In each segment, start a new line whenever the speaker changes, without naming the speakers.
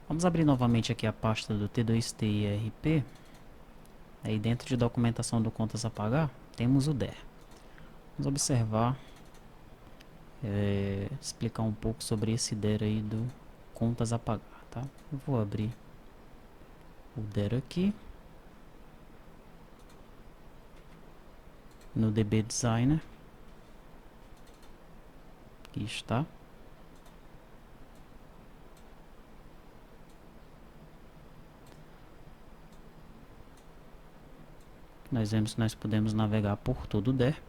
Vamos abrir novamente aqui a pasta do T2TIRP. Aí dentro de documentação do contas a pagar, temos o DER. Vamos observar, explicar um pouco sobre esse DER aí do contas a pagar, tá? Eu vou abrir o DER aqui no DB Designer. Aqui está. Nós vemos que nós podemos navegar por todo o DER.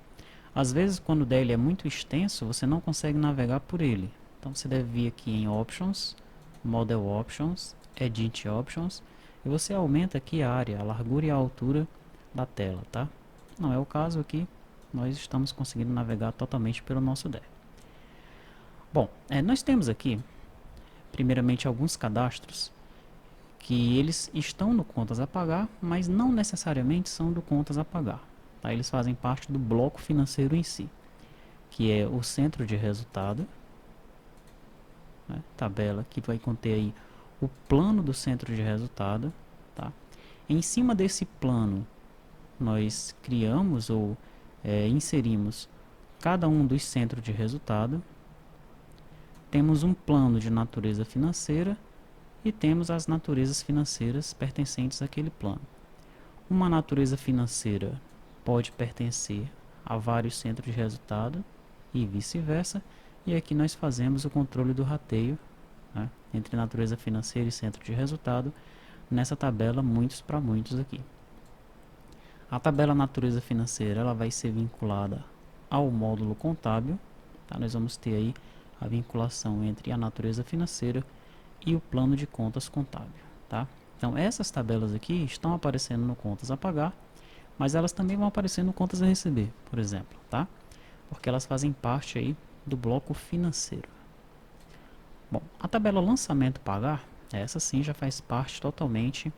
Às vezes, quando o DER ele é muito extenso, você não consegue navegar por ele. Então você deve vir aqui em Options, Model Options, Edit Options, e você aumenta aqui a área, a largura e a altura da tela, tá? Não é o caso aqui, nós estamos conseguindo navegar totalmente pelo nosso DER. Bom, nós temos aqui, primeiramente, alguns cadastros que eles estão no contas a pagar, mas não necessariamente são do contas a pagar. Tá? Eles fazem parte do bloco financeiro em si, que é o centro de resultado, né? Tabela que vai conter aí o plano do centro de resultado. Tá? Em cima desse plano, nós criamos ou inserimos cada um dos centros de resultado. Temos um plano de natureza financeira e temos as naturezas financeiras pertencentes àquele plano. Uma natureza financeira pode pertencer a vários centros de resultado e vice-versa, e aqui nós fazemos o controle do rateio, né, entre natureza financeira e centro de resultado, nessa tabela muitos para muitos aqui. A tabela natureza financeira ela vai ser vinculada ao módulo contábil, tá? Nós vamos ter aí a vinculação entre a natureza financeira e o plano de contas contábil, tá? Então essas tabelas aqui estão aparecendo no contas a pagar, mas elas também vão aparecer no contas a receber, por exemplo, tá? Porque elas fazem parte aí do bloco financeiro. Bom, a tabela lançamento pagar, essa sim já faz parte totalmente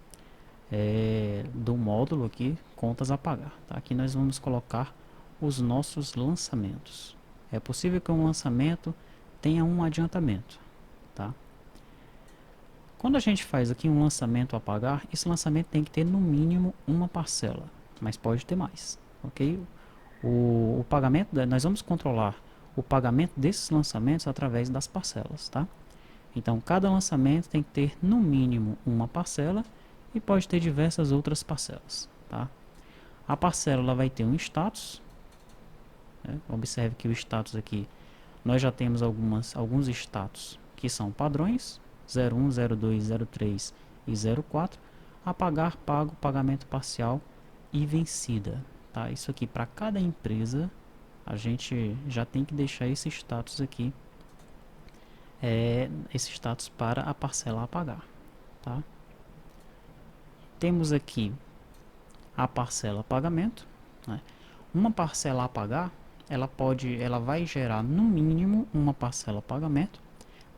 do módulo aqui contas a pagar, tá? Aqui nós vamos colocar os nossos lançamentos. É possível que um lançamento tenha um adiantamento, tá? Quando a gente faz aqui um lançamento a pagar, esse lançamento tem que ter no mínimo uma parcela, mas pode ter mais, ok? O pagamento, nós vamos controlar o pagamento desses lançamentos através das parcelas, tá? Então, cada lançamento tem que ter no mínimo uma parcela e pode ter diversas outras parcelas, tá? A parcela ela vai ter um status, né? Observe que o status aqui, nós já temos alguns status que são padrões, 01, 02, 03 e 04, a pagar, pago, pagamento parcial e vencida, tá? Isso aqui para cada empresa, a gente já tem que deixar esse status aqui, esse status para a parcela a pagar, tá? Temos aqui a parcela pagamento, né? Uma parcela a pagar, ela vai gerar no mínimo uma parcela pagamento,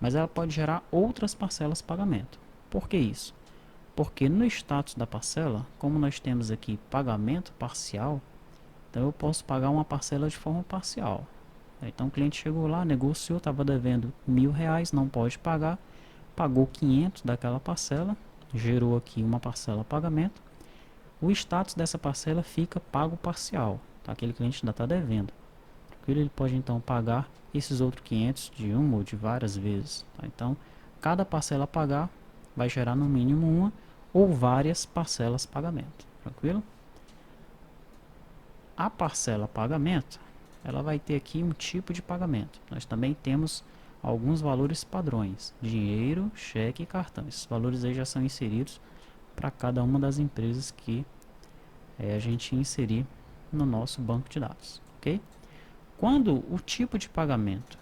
mas ela pode gerar outras parcelas pagamento. Por que isso? Porque no status da parcela, como nós temos aqui pagamento parcial, então eu posso pagar uma parcela de forma parcial. Então o cliente chegou lá, negociou, estava devendo R$1.000, não pode pagar, pagou 500 daquela parcela, gerou aqui uma parcela pagamento. O status dessa parcela fica pago parcial, tá? Aquele cliente ainda está devendo. Ele pode então pagar esses outros 500 de uma ou de várias vezes, tá? Então cada parcela a pagar vai gerar no mínimo uma ou várias parcelas pagamento, tranquilo? A parcela pagamento, ela vai ter aqui um tipo de pagamento. Nós também temos alguns valores padrões, dinheiro, cheque e cartão. Esses valores aí já são inseridos para cada uma das empresas que a gente inserir no nosso banco de dados, ok? Quando o tipo de pagamento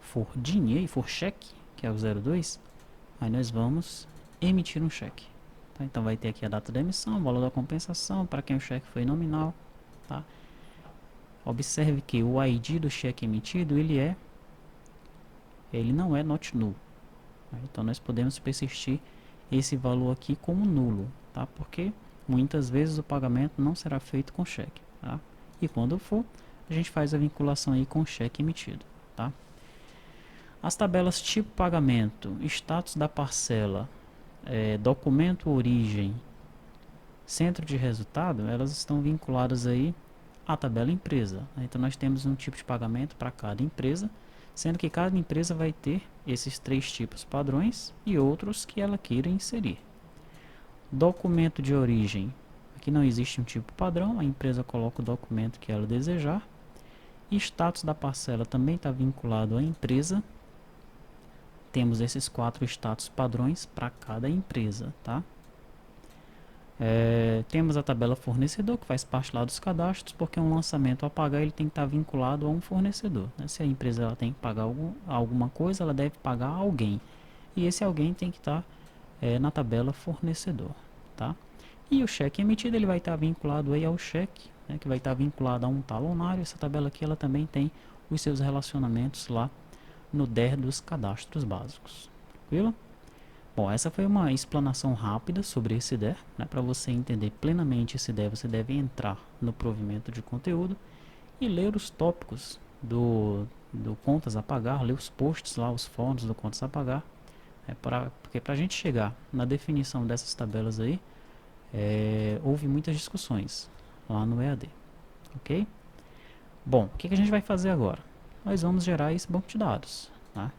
for dinheiro, for cheque, que é o 02, aí nós vamos emitir um cheque. Tá? Então vai ter aqui a data da emissão, o valor da compensação, para quem o cheque foi nominal. Tá? Observe que o ID do cheque emitido, ele não é not null. Tá? Então nós podemos persistir esse valor aqui como nulo, tá? Porque muitas vezes o pagamento não será feito com cheque. Tá? E quando for, a gente faz a vinculação aí com o cheque emitido. Tá? As tabelas tipo pagamento, status da parcela, documento origem, centro de resultado, elas estão vinculadas aí à tabela empresa. Então nós temos um tipo de pagamento para cada empresa, sendo que cada empresa vai ter esses 3 tipos padrões e outros que ela queira inserir. Documento de origem, aqui não existe um tipo padrão, a empresa coloca o documento que ela desejar. Status da parcela também está vinculado à empresa. Temos esses 4 status padrões para cada empresa, tá? Temos a tabela fornecedor, que faz parte lá dos cadastros, porque um lançamento a pagar ele tem que estar vinculado a um fornecedor, né? Se a empresa ela tem que pagar alguma coisa, ela deve pagar a alguém. E esse alguém tem que estar na tabela fornecedor, tá? E o cheque emitido ele vai estar vinculado aí ao cheque, né, que vai estar vinculado a um talonário. Essa tabela aqui ela também tem os seus relacionamentos lá no DER dos cadastros básicos. Tranquilo? Bom, essa foi uma explanação rápida sobre esse DER, né? Para você entender plenamente esse DER, você deve entrar no provimento de conteúdo e ler os tópicos do contas a pagar, ler os posts lá, os fóruns do contas a pagar, porque para a gente chegar na definição dessas tabelas aí, houve muitas discussões lá no EAD, ok? Bom, o que a gente vai fazer agora? Nós vamos gerar esse banco de dados, tá?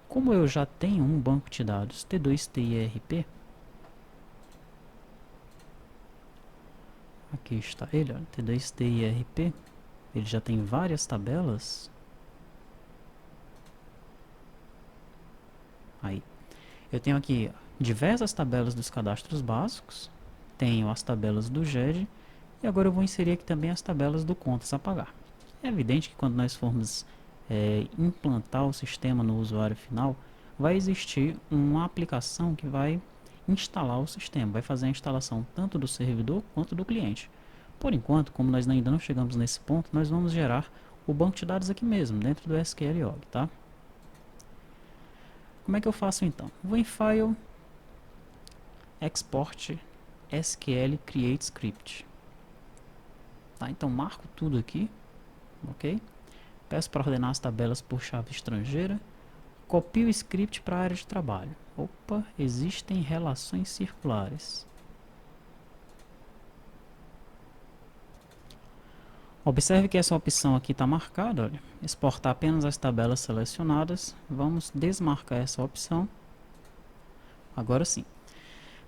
Como eu já tenho um banco de dados T2TIRP, aqui está ele, olha, T2TIRP, ele já tem várias tabelas. Aí, eu tenho aqui diversas tabelas dos cadastros básicos, tenho as tabelas do GED, e agora eu vou inserir aqui também as tabelas do contas a pagar. É evidente que quando nós formos implantar o sistema no usuário final, vai existir uma aplicação que vai instalar o sistema, vai fazer a instalação tanto do servidor quanto do cliente. Por enquanto, como nós ainda não chegamos nesse ponto, nós vamos gerar o banco de dados aqui mesmo, dentro do SQLog, tá? Como é que eu faço então? Vou em File, Export, SQL Create Script. Tá, então marco tudo aqui, ok? Peço para ordenar as tabelas por chave estrangeira. Copio o script para a área de trabalho. Opa, existem relações circulares. Observe que essa opção aqui está marcada, olha, exportar apenas as tabelas selecionadas. Vamos desmarcar essa opção. Agora sim.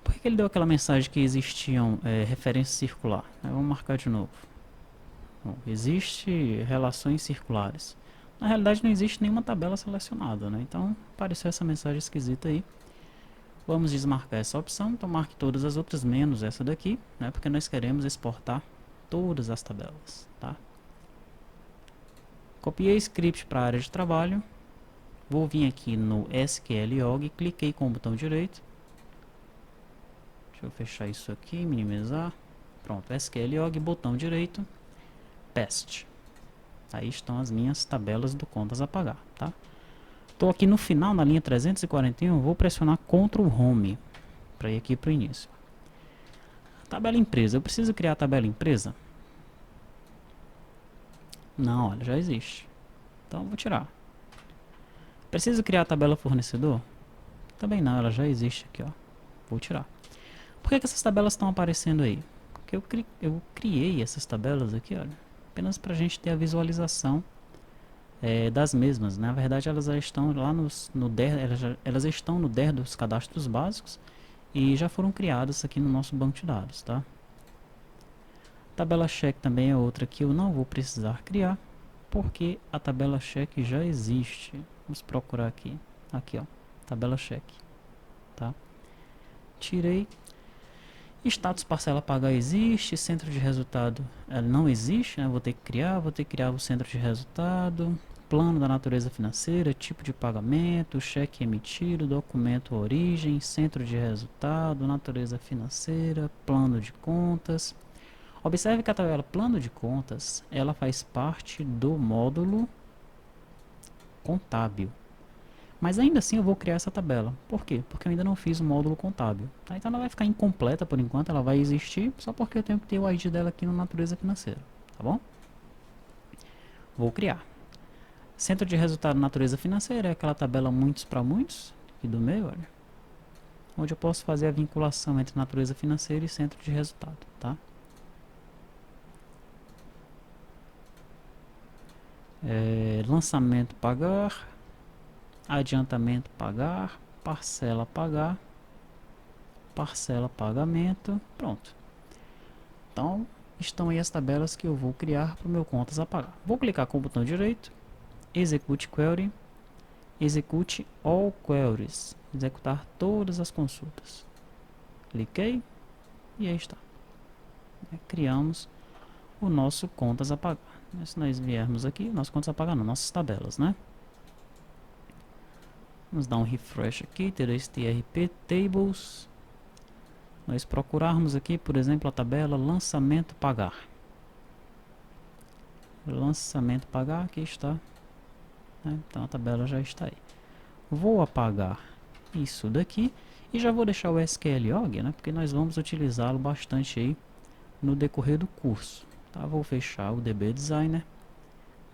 Por que ele deu aquela mensagem que existiam referências circular? Vamos marcar de novo. Bom, existe relações circulares. Na realidade não existe nenhuma tabela selecionada, né? Então apareceu essa mensagem esquisita aí. Vamos desmarcar essa opção, então marque todas as outras menos essa daqui, né? Porque nós queremos exportar todas as tabelas, tá? Copiei o script para a área de trabalho. Vou vir aqui no SQLog, cliquei com o botão direito. Deixa eu fechar isso aqui, minimizar. Pronto, SQLog, botão direito, Paste. Aí estão as minhas tabelas do contas a pagar, tá? Estou aqui no final, na linha 341, vou pressionar Ctrl Home para ir aqui para o início. Tabela empresa, eu preciso criar a tabela empresa? Não, olha, já existe. Então vou tirar. Preciso criar a tabela fornecedor? Também não, ela já existe aqui, ó. Vou tirar. Por que essas tabelas estão aparecendo aí? Porque eu criei essas tabelas aqui, olha, apenas para a gente ter a visualização das mesmas. Na verdade, elas já estão lá no DER, elas estão no DER dos cadastros básicos e já foram criadas aqui no nosso banco de dados, tá? Tabela cheque também é outra que eu não vou precisar criar, porque a tabela cheque já existe. Vamos procurar aqui. Aqui, ó, tabela cheque, tá? Tirei. Status parcela pagar existe, centro de resultado não existe, né? Vou ter que criar o centro de resultado, plano da natureza financeira, tipo de pagamento, cheque emitido, documento origem, centro de resultado, natureza financeira, plano de contas. Observe que a tabela plano de contas, ela faz parte do módulo contábil. Mas ainda assim eu vou criar essa tabela. Por quê? Porque eu ainda não fiz o módulo contábil. Tá? Então ela vai ficar incompleta por enquanto, ela vai existir só porque eu tenho que ter o ID dela aqui no natureza financeira. Tá bom? Vou criar. Centro de resultado natureza financeira é aquela tabela muitos para muitos, aqui do meio, olha. Onde eu posso fazer a vinculação entre natureza financeira e centro de resultado, tá? Lançamento pagar, adiantamento pagar, parcela pagar, parcela pagamento, pronto. Então, estão aí as tabelas que eu vou criar para o meu contas a pagar. Vou clicar com o botão direito, execute query, execute all queries, executar todas as consultas. Cliquei e aí está. Criamos o nosso contas a pagar. Se nós viermos aqui, nosso contas a pagar não, nossas tabelas, né? Vamos dar um refresh aqui, TRP Tables. Nós procurarmos aqui, por exemplo, a tabela lançamento pagar. Lançamento pagar, aqui está. Então a tabela já está aí. Vou apagar isso daqui e já vou deixar o SQLog, né? Porque nós vamos utilizá-lo bastante aí no decorrer do curso. Tá? Vou fechar o DB Designer.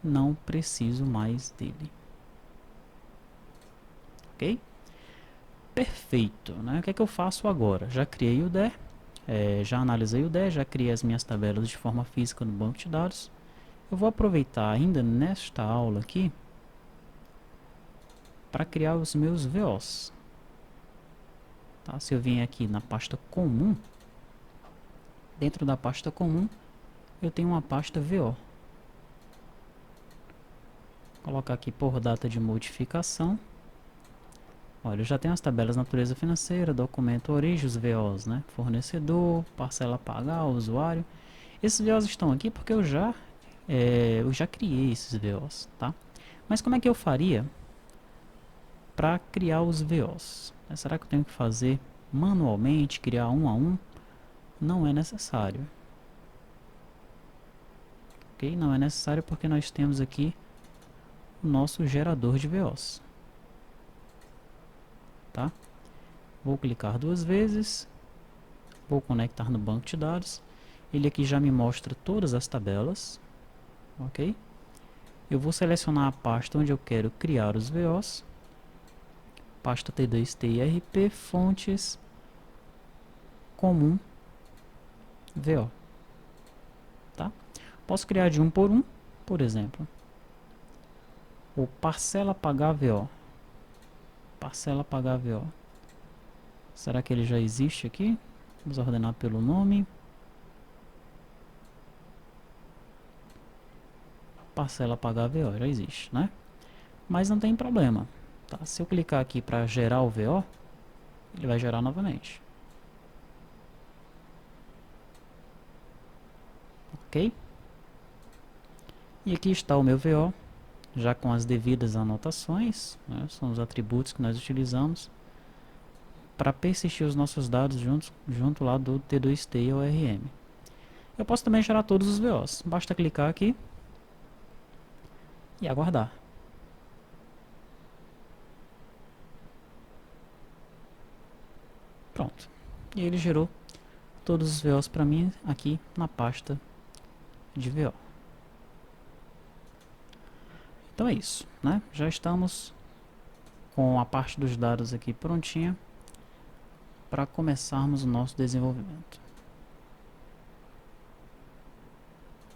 Não preciso mais dele. Ok? Perfeito, né? O que é que eu faço agora? Já criei o DE, já analisei o DE, já criei as minhas tabelas de forma física no banco de dados. Eu vou aproveitar ainda nesta aula aqui para criar os meus VOs. Tá? Se eu vim aqui na pasta comum, dentro da pasta comum, eu tenho uma pasta VO. Vou colocar aqui por data de modificação. Olha, eu já tenho as tabelas natureza financeira, documento origem, os VOs, né? Fornecedor, parcela a pagar, usuário. Esses VOs estão aqui porque eu já criei esses VOs, tá? Mas como é que eu faria para criar os VOs? Será que eu tenho que fazer manualmente, criar um a um? Não é necessário. Ok? Não é necessário porque nós temos aqui o nosso gerador de VOs. Tá? Vou clicar duas vezes, vou conectar no banco de dados. Ele aqui já me mostra todas as tabelas, ok? Eu vou selecionar a pasta onde eu quero criar os VOs, pasta T2TIRP, fontes, comum, VO, tá? Posso criar de um, por exemplo, o parcela pagar VO. Parcela pagar VO. Será que ele já existe aqui? Vamos ordenar pelo nome. Parcela pagar VO, já existe, né? Mas não tem problema, tá? Se eu clicar aqui para gerar o VO, ele vai gerar novamente. Ok? E aqui está o meu VO, já com as devidas anotações, né? São os atributos que nós utilizamos para persistir os nossos dados junto lá do T2T e ORM. Eu posso também gerar todos os VOs. Basta clicar aqui e aguardar. Pronto. E ele gerou todos os VOs para mim aqui na pasta de VO. Então é isso, né? Já estamos com a parte dos dados aqui prontinha para começarmos o nosso desenvolvimento.